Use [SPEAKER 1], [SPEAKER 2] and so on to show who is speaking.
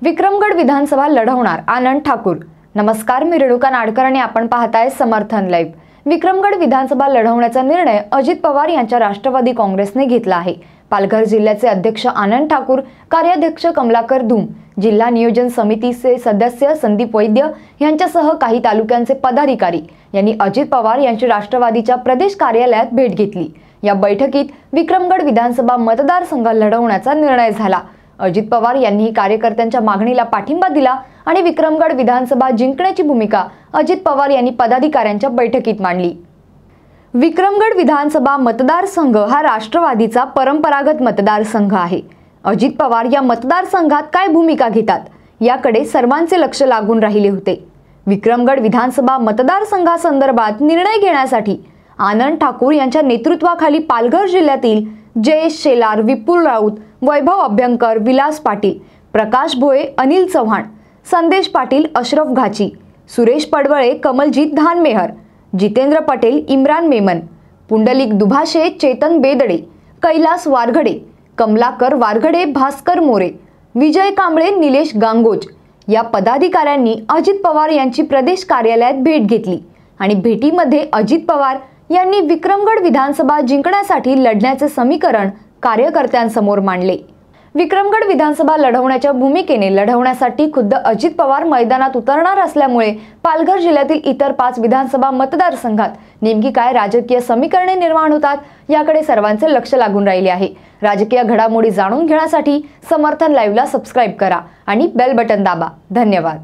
[SPEAKER 1] विक्रमगड विधानसभा लढवणार आनंद ठाकूर। नमस्कार, मी रेणुका नाडकर आणि आपण पाहताय समर्थन लाईव्ह। विक्रमगड विधानसभा लढवण्याचा निर्णय अजित पवार यांच्या राष्ट्रवादी काँग्रेसने घेतला आहे। पालघर जिल्ह्याचे अध्यक्ष आनंद ठाकूर, कार्याध्यक्ष कमलाकर धूम, जिल्हा नियोजन समितीचे सदस्य संदीप वैद्य यांच्यासह काही तालुक्यांचे पदाधिकारी यांनी अजित पवार यांची राष्ट्रवादीच्या प्रदेश कार्यालयात भेट घेतली। या बैठकीत विक्रमगड विधानसभा मतदारसंघ लढवण्याचा निर्णय झाला। अजित पवार यांनी कार्यकर्त्यांच्या मागणीला पाठिंबा दिला आणि विक्रमगड विधानसभा जिंकण्याची भूमिका अजित पवार यांनी पदाधिकाऱ्यांच्या बैठकीत मांडली। विक्रमगड विधानसभा मतदारसंघ हा राष्ट्रवादीचा परंपरागत मतदारसंघ आहे। अजित पवार या मतदारसंघात काय भूमिका घेतात याकडे सर्वांचे लक्ष लागून राहिले होते। विक्रमगड विधानसभा मतदारसंघासंदर्भात निर्णय घेण्यासाठी आनंद ठाकूर यांच्या नेतृत्वाखाली पालघर जिल्ह्यातील जयेश शेलार, विपुल राऊत, वैभव अभ्यंकर, विलास पाटील, प्रकाश भोये, अनिल चव्हाण, संदेश पाटील, अशरफ घाची, सुरेश पडवळे, कमलजीत धानमेहर, जितेंद्र पटेल, इम्रान मेमन, पुंडलिक दुभाषे, चेतन बेदडे, कैलास वारघडे, कमलाकर वारघडे, भास्कर मोरे, विजय कांबळे, निलेश गांगोज या पदाधिकाऱ्यांनी अजित पवार यांची प्रदेश कार्यालयात भेट घेतली आणि भेटीमध्ये अजित पवार यांनी विक्रमगड विधानसभा जिंकण्यासाठी लढण्याचे समीकरण कार्यकर्त्यांसमोर मांडले। विक्रमगड विधानसभा लढवण्यासाठी खुद्द अजित पवार मैदानात उतरणार असल्यामुळे पालघर जिल्ह्यातील इतर 5 विधानसभा मतदारसंघात नेमकी काय राजकीय समीकरणे निर्माण होतात याकडे सर्वांचे लक्ष लागून राहिले आहे। राजकीय घडामोडी जाणून घेण्यासाठी समर्थन लाईव्हला सबस्क्राइब करा आणि बेल बटन दाबा। धन्यवाद।